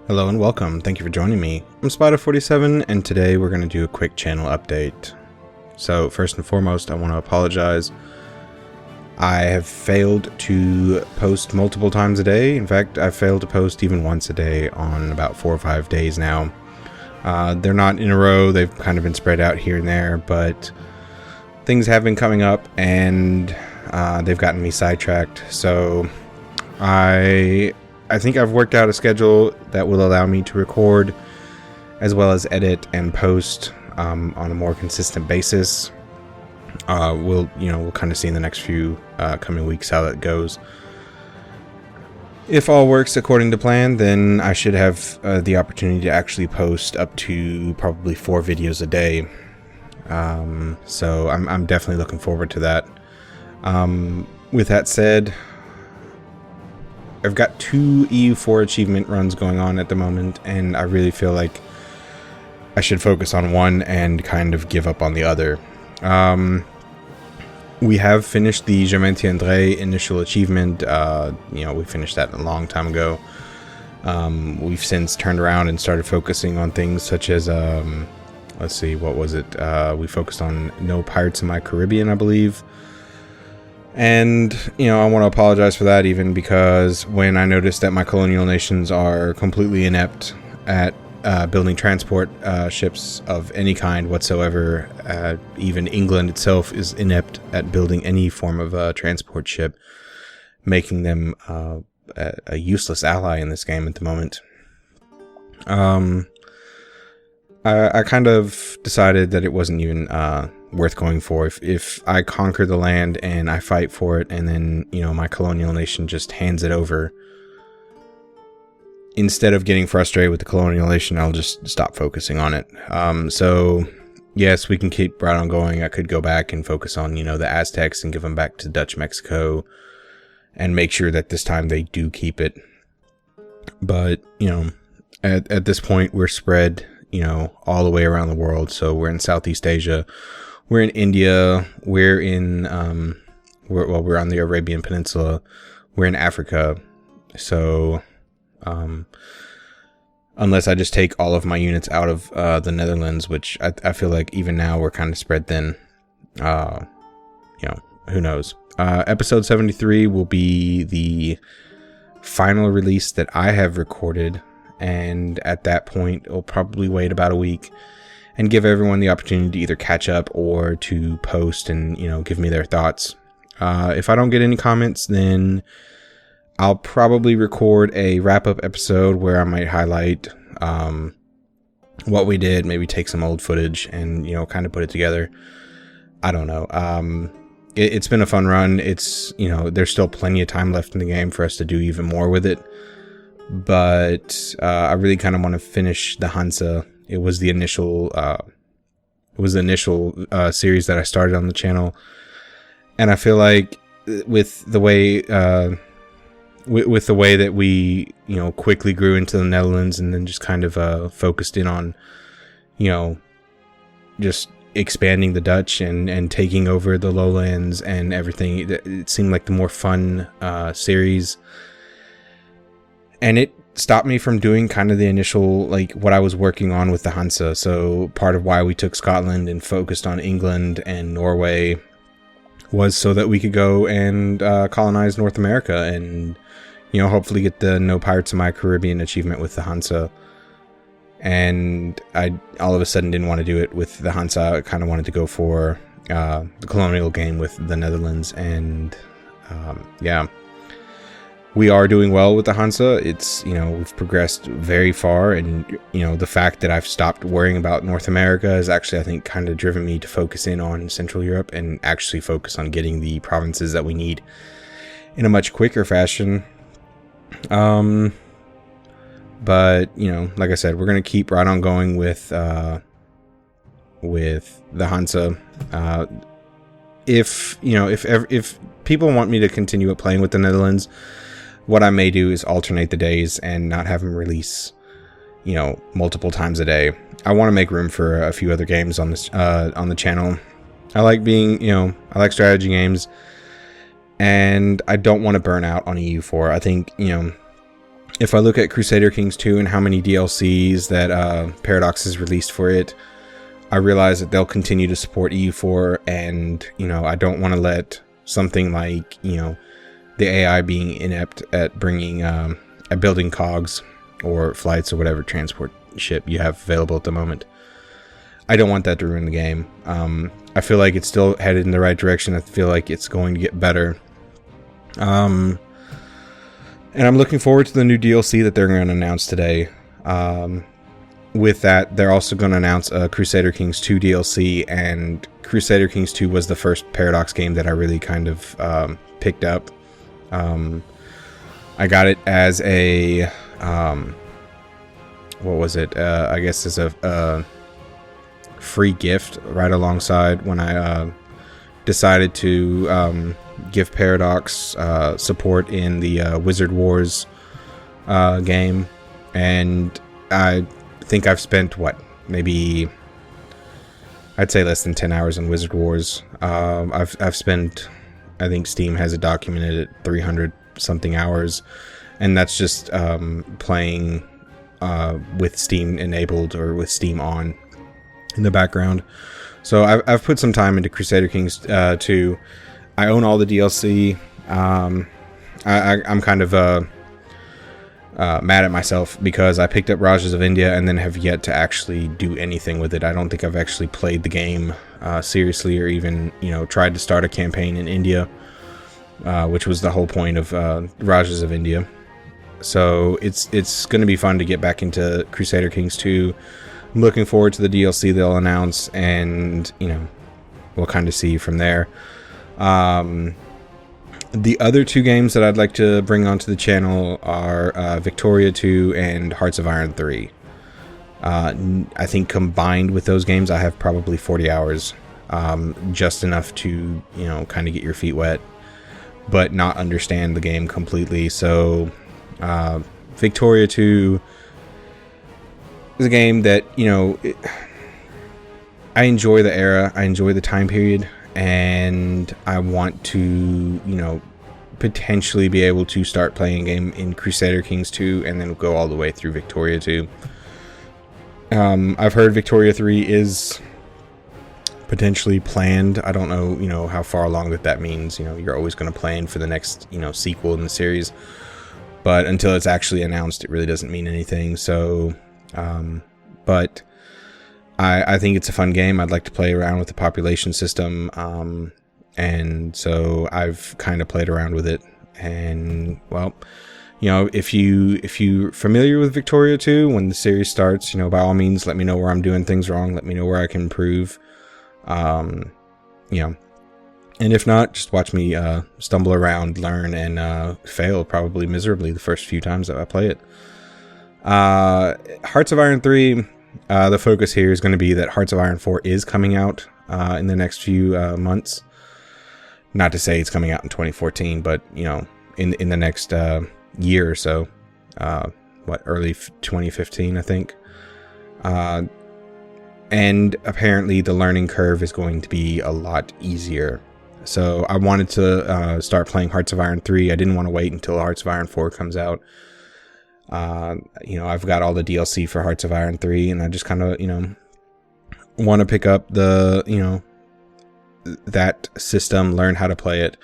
Hello and welcome. Thank you for joining me. I'm Spider47 and today we're going to do a quick channel update. So first and foremost, I want to apologize. I have failed to post multiple times a day. In fact, I've failed to post even once a day on about 4 or 5 days now. They're not in a row. They've kind of been spread out here and there, but things have been coming up and they've gotten me sidetracked. So I think I've worked out a schedule that will allow me to record as well as edit and post on a more consistent basis. We'll kind of see in the next few coming weeks how that goes. If all works according to plan, then I should have the opportunity to actually post up to probably 4 videos a day. So I'm definitely looking forward to that. With that said, I've got 2 EU4 achievement runs going on at the moment, and I really feel like I should focus on one and kind of give up on the other. We have finished the Je maintiendrai initial achievement. We finished that a long time ago. We've since turned around and started focusing on things such as, let's see, what was it? We focused on No Pirates in My Caribbean, I believe. And, I want to apologize for that, even because when I noticed that my colonial nations are completely inept at building transport ships of any kind whatsoever, even England itself is inept at building any form of transport ship, making them a useless ally in this game at the moment. I kind of decided that it wasn't even worth going for. If I conquer the land and I fight for it, and then my colonial nation just hands it over, instead of getting frustrated with the colonial nation, I'll just stop focusing on it. So yes, we can keep right on going. I could go back and focus on the Aztecs and give them back to Dutch Mexico and make sure that this time they do keep it. But at this point we're spread all the way around the world. So we're in Southeast Asia, we're in India, we're in we're on the Arabian Peninsula, we're in Africa. So unless I just take all of my units out of the Netherlands, which I feel like even now we're kind of spread thin, who knows. Episode 73 will be the final release that I have recorded, and at that point it'll probably wait about a week and give everyone the opportunity to either catch up or to post and give me their thoughts. If I don't get any comments, then I'll probably record a wrap-up episode where I might highlight what we did, maybe take some old footage and kind of put it together. I don't know. It's been a fun run. It's there's still plenty of time left in the game for us to do even more with it. But I really kind of want to finish the Hansa. It was the initial series that I started on the channel, and I feel like with the way with the way that we quickly grew into the Netherlands and then just kind of focused in on just expanding the Dutch and taking over the lowlands and everything, it seemed like the more fun series. And it stopped me from doing kind of the initial, what I was working on with the Hansa. So part of why we took Scotland and focused on England and Norway was so that we could go and colonize North America and, hopefully get the No Pirates in My Caribbean achievement with the Hansa. And I all of a sudden didn't want to do it with the Hansa. I kind of wanted to go for the colonial game with the Netherlands. And we are doing well with the Hansa. It's, we've progressed very far, and, the fact that I've stopped worrying about North America has actually, I think, kind of driven me to focus in on Central Europe and actually focus on getting the provinces that we need in a much quicker fashion. But, like I said, we're going to keep right on going with the Hansa. If people want me to continue playing with the Netherlands, what I may do is alternate the days and not have them release, multiple times a day. I want to make room for a few other games on this, on the channel. I like I like strategy games, and I don't want to burn out on EU4. I think, if I look at Crusader Kings 2 and how many DLCs that Paradox has released for it, I realize that they'll continue to support EU4, and, you know, I don't want to let something like, you know, the AI being inept at bringing, at building cogs or flights or whatever transport ship you have available at the moment. I don't want that to ruin the game. I feel like it's still headed in the right direction. I feel like it's going to get better. And I'm looking forward to the new DLC that they're going to announce today. With that, they're also going to announce a Crusader Kings 2 DLC, and Crusader Kings 2 was the first Paradox game that I really kind of picked up. I got it as a, what was it? I guess as a free gift right alongside when I decided to give Paradox support in the Wizard Wars game, and I think I've spent maybe I'd say less than 10 hours in Wizard Wars. I've spent, I think Steam has it documented at 300 something hours, and that's just playing with Steam enabled or with Steam on in the background. So I've put some time into Crusader Kings 2. I own all the DLC. I'm kind of mad at myself because I picked up Rajas of India and then have yet to actually do anything with it. I don't think I've actually played the game seriously, or even, you know, tried to start a campaign in India, which was the whole point of Rajas of India. So it's going to be fun to get back into Crusader Kings 2. I'm looking forward to the DLC they'll announce, and, you know, we'll kind of see from there. The other two games that I'd like to bring onto the channel are Victoria 2 and Hearts of Iron 3. I think combined with those games, I have probably 40 hours. Just enough to, you know, kind of get your feet wet, but not understand the game completely. So, Victoria 2 is a game that, you know, I enjoy the era, I enjoy the time period, and I want to, you know, potentially be able to start playing a game in Crusader Kings 2 and then go all the way through Victoria 2. I've heard Victoria 3 is potentially planned. I don't know, you know, how far along that means. You know, you're always going to plan for the next, you know, sequel in the series, but until it's actually announced, it really doesn't mean anything. So, but I think it's a fun game. I'd like to play around with the population system, and so I've kind of played around with it. And, well, you know, if you're familiar with Victoria 2, when the series starts, you know, by all means, let me know where I'm doing things wrong. Let me know where I can improve. You know, and if not, just watch me stumble around, learn, and fail probably miserably the first few times that I play it. Hearts of Iron 3, the focus here is going to be that Hearts of Iron 4 is coming out in the next few months. Not to say it's coming out in 2014, but, you know, in the next year or so. Early 2015, I think. And apparently the learning curve is going to be a lot easier. So I wanted to start playing Hearts of Iron 3. I didn't want to wait until Hearts of Iron 4 comes out. You know, I've got all the DLC for Hearts of Iron 3, and I just kind of, you know, want to pick up the, you know, that system, learn how to play it,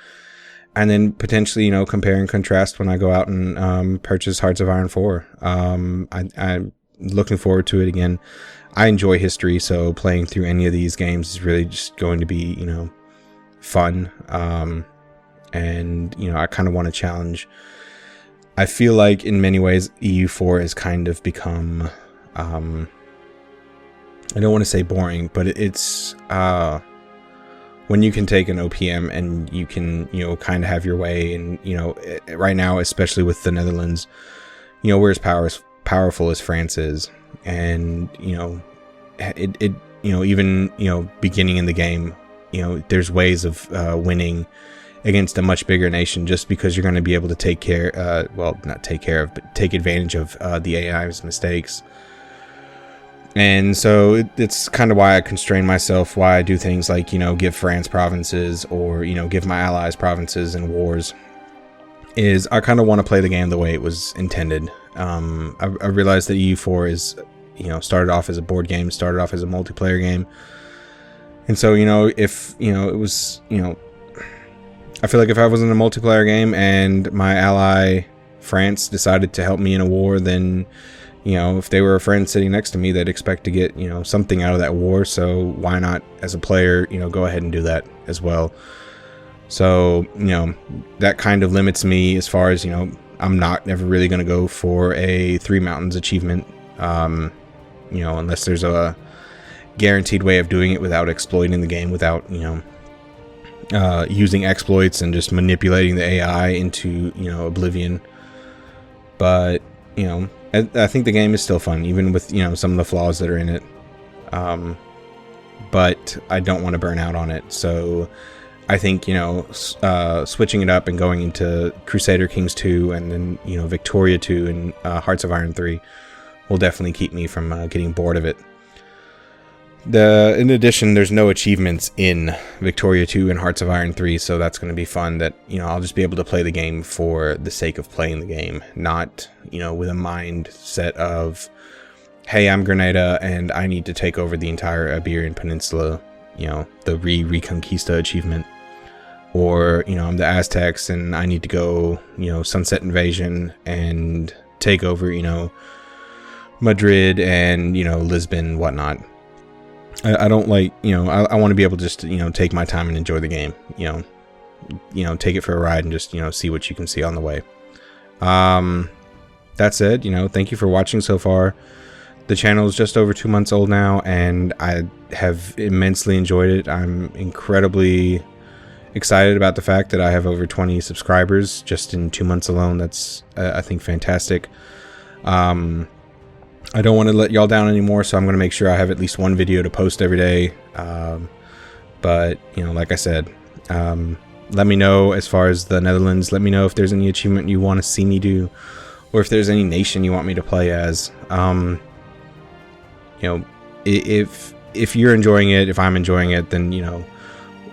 and then potentially, you know, compare and contrast when I go out and purchase Hearts of Iron 4. I'm looking forward to it again. I enjoy history, so playing through any of these games is really just going to be, you know, fun. And, you know, I kind of want to challenge. I feel like in many ways EU4 has kind of become, I don't want to say boring, but it's, when you can take an OPM and you can, you know, kind of have your way, and, you know, right now, especially with the Netherlands, you know, we're as powerful as France is, and, you know, it you know, even, you know, beginning in the game, you know, there's ways of winning against a much bigger nation, just because you're going to be able to take care, well, not take care of, but take advantage of the AI's mistakes. And so it's kind of why I constrain myself, why I do things like, you know, give France provinces, or, you know, give my allies provinces in wars, is I kind of want to play the game the way it was intended. I realized that EU4 is, started off as a board game, started off as a multiplayer game. And so, if, it was, I feel like if I was in a multiplayer game and my ally France decided to help me in a war, then, if they were a friend sitting next to me, they'd expect to get, something out of that war. So why not, as a player, go ahead and do that as well. So, that kind of limits me as far as, I'm not never really going to go for a Three Mountains achievement, unless there's a guaranteed way of doing it without exploiting the game, without, using exploits and just manipulating the AI into, oblivion. But, I think the game is still fun, even with, some of the flaws that are in it. But I don't want to burn out on it. So I think, switching it up and going into Crusader Kings 2 and then, Victoria 2 and Hearts of Iron 3 will definitely keep me from getting bored of it. In addition, there's no achievements in Victoria 2 and Hearts of Iron 3, so that's going to be fun. That, I'll just be able to play the game for the sake of playing the game, not, with a mindset of, hey, I'm Grenada and I need to take over the entire Iberian Peninsula, the Reconquista achievement. Or, I'm the Aztecs and I need to go, Sunset Invasion and take over, Madrid and, Lisbon, whatnot. I don't like, I want to be able to just, take my time and enjoy the game, take it for a ride and just, see what you can see on the way. That said, thank you for watching so far. The channel is just over 2 months old now, and I have immensely enjoyed it. I'm incredibly excited about the fact that I have over 20 subscribers just in 2 months alone. That's, I think, fantastic. I don't want to let y'all down anymore, so I'm going to make sure I have at least one video to post every day. But, like I said, let me know as far as the Netherlands. Let me know if there's any achievement you want to see me do, or if there's any nation you want me to play as. If you're enjoying it, if I'm enjoying it, then,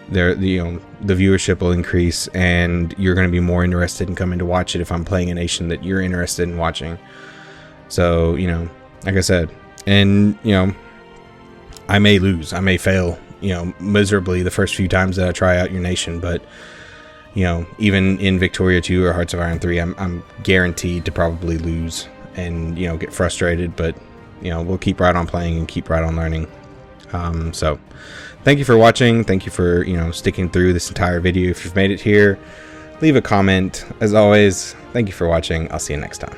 the viewership will increase, and you're going to be more interested in coming to watch it if I'm playing a nation that you're interested in watching. So, like I said, and, I may lose, I may fail, miserably the first few times that I try out your nation, but, even in Victoria 2 or Hearts of Iron 3, I'm guaranteed to probably lose and, get frustrated, but, we'll keep right on playing and keep right on learning. So thank you for watching. Thank you for, sticking through this entire video. If you've made it here, leave a comment. As always, thank you for watching. I'll see you next time.